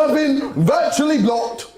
have been virtually blocked.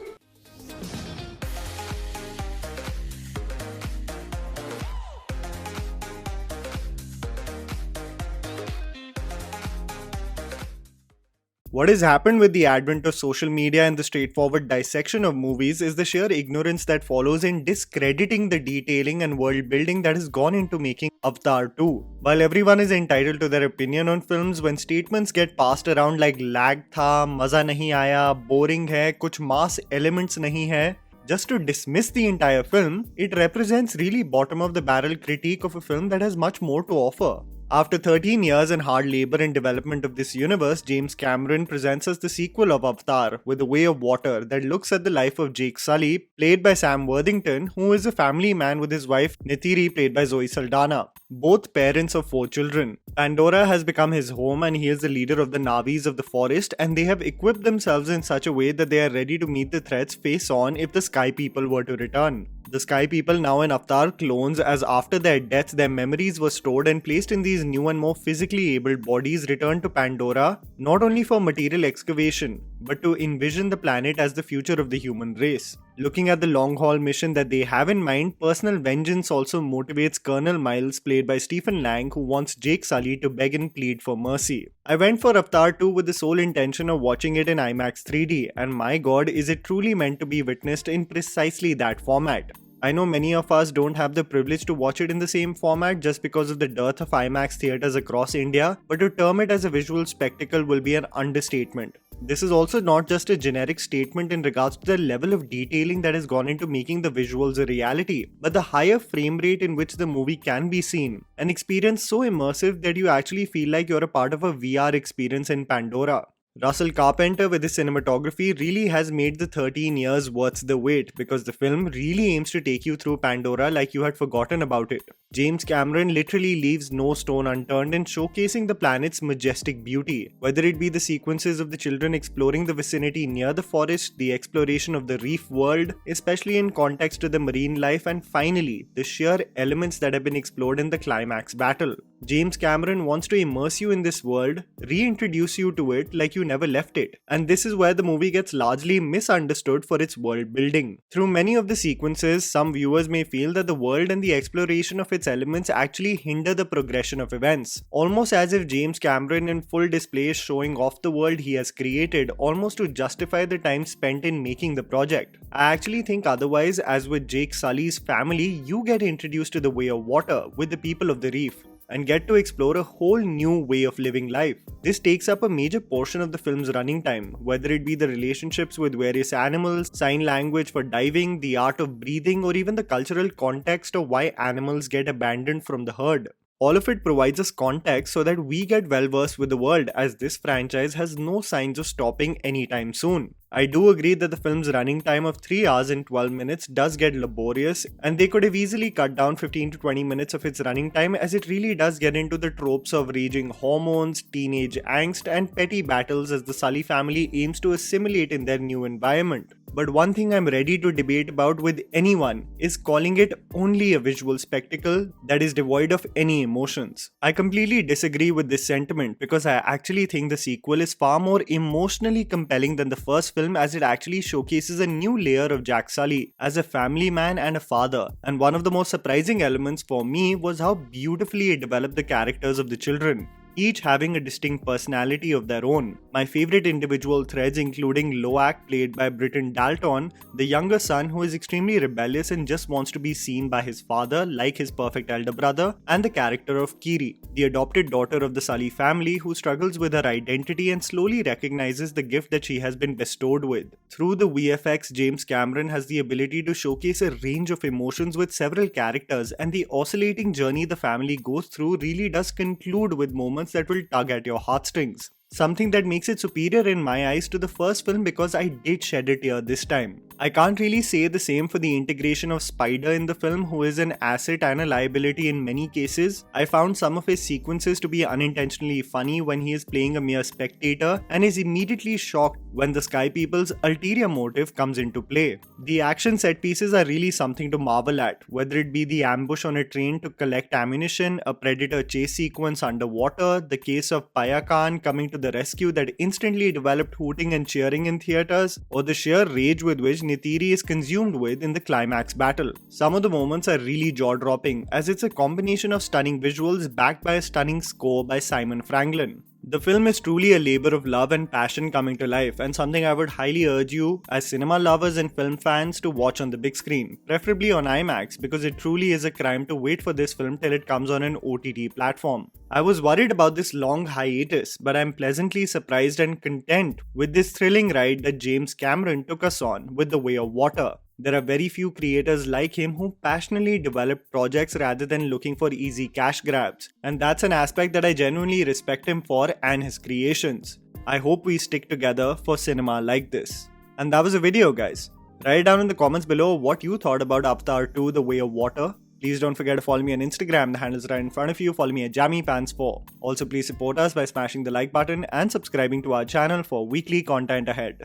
What has happened with the advent of social media and the straightforward dissection of movies is the sheer ignorance that follows in discrediting the detailing and world building that has gone into making Avatar 2. While everyone is entitled to their opinion on films, when statements get passed around like lag tha, maza nahi aaya, boring hai, kuch mass elements nahi hai, just to dismiss the entire film, it represents really bottom of the barrel critique of a film that has much more to offer. After 13 years and hard labor and development of this universe, James Cameron presents us the sequel of Avatar with A Way of Water that looks at the life of Jake Sully, played by Sam Worthington, who is a family man with his wife Neytiri, played by Zoe Saldana, both parents of 4 children. Pandora has become his home and he is the leader of the Navis of the forest, and they have equipped themselves in such a way that they are ready to meet the threats face on if the Sky People were to return. The Sky People, now in Avatar clones, as after their deaths their memories were stored and placed in these new and more physically abled bodies, returned to Pandora not only for material excavation but to envision the planet as the future of the human race. Looking at the long haul mission that they have in mind, personal vengeance also motivates Colonel Miles, played by Stephen Lang, who wants Jake Sully to beg and plead for mercy. I went for Avatar 2 with the sole intention of watching it in IMAX 3D, and my god, is it truly meant to be witnessed in precisely that format. I know many of us don't have the privilege to watch it in the same format just because of the dearth of IMAX theatres across India, but to term it as a visual spectacle will be an understatement. This is also not just a generic statement in regards to the level of detailing that has gone into making the visuals a reality, but the higher frame rate in which the movie can be seen. An experience so immersive that you actually feel like you're a part of a VR experience in Pandora. Russell Carpenter with his cinematography really has made the 13 years worth the wait, because the film really aims to take you through Pandora like you had forgotten about it. James Cameron literally leaves no stone unturned in showcasing the planet's majestic beauty, whether it be the sequences of the children exploring the vicinity near the forest, the exploration of the reef world, especially in context to the marine life, and finally, the sheer elements that have been explored in the climax battle. James Cameron wants to immerse you in this world, reintroduce you to it like you never left it, and this is where the movie gets largely misunderstood for its world building. Through many of the sequences, some viewers may feel that the world and the exploration of its elements actually hinder the progression of events, almost as if James Cameron in full display is showing off the world he has created, almost to justify the time spent in making the project. I actually think otherwise, as with Jake Sully's family, you get introduced to the Way of Water with the people of the reef, and get to explore a whole new way of living life. This takes up a major portion of the film's running time, whether it be the relationships with various animals, sign language for diving, the art of breathing, or even the cultural context of why animals get abandoned from the herd. All of it provides us context so that we get well versed with the world, as this franchise has no signs of stopping anytime soon. I do agree that the film's running time of 3 hours and 12 minutes does get laborious, and they could have easily cut down 15 to 20 minutes of its running time, as it really does get into the tropes of raging hormones, teenage angst, and petty battles as the Sully family aims to assimilate in their new environment. But one thing I'm ready to debate about with anyone is calling it only a visual spectacle that is devoid of any emotions. I completely disagree with this sentiment, because I actually think the sequel is far more emotionally compelling than the first film, as it actually showcases a new layer of Jack Sully as a family man and a father. And one of the most surprising elements for me was how beautifully it developed the characters of the children, each having a distinct personality of their own. My favorite individual threads including Loak, played by Britton Dalton, the younger son who is extremely rebellious and just wants to be seen by his father like his perfect elder brother, and the character of Kiri, the adopted daughter of the Sully family who struggles with her identity and slowly recognizes the gift that she has been bestowed with. Through the VFX, James Cameron has the ability to showcase a range of emotions with several characters, and the oscillating journey the family goes through really does conclude with moments that will tug at your heartstrings. Something that makes it superior in my eyes to the first film, because I did shed a tear this time. I can't really say the same for the integration of Spider in the film, who is an asset and a liability in many cases. I found some of his sequences to be unintentionally funny when he is playing a mere spectator and is immediately shocked when the Sky People's ulterior motive comes into play. The action set pieces are really something to marvel at, whether it be the ambush on a train to collect ammunition, a predator chase sequence underwater, the case of Paya Khan coming to the rescue that instantly developed hooting and cheering in theaters, or the sheer rage with which Neytiri is consumed with in the climax battle. Some of the moments are really jaw-dropping, as it's a combination of stunning visuals backed by a stunning score by Simon Franklin. The film is truly a labor of love and passion coming to life, and something I would highly urge you as cinema lovers and film fans to watch on the big screen, preferably on IMAX, because it truly is a crime to wait for this film till it comes on an OTT platform. I was worried about this long hiatus, but I'm pleasantly surprised and content with this thrilling ride that James Cameron took us on with The Way of Water. There are very few creators like him who passionately develop projects rather than looking for easy cash grabs, and that's an aspect that I genuinely respect him for and his creations. I hope we stick together for cinema like this. And that was the video, guys. Write down in the comments below what you thought about Avatar 2 The Way of Water. Please don't forget to follow me on Instagram, the handle's right in front of you. Follow me at JammyPants4. Also, please support us by smashing the like button and subscribing to our channel for weekly content ahead.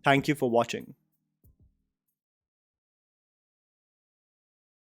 Thank you for watching.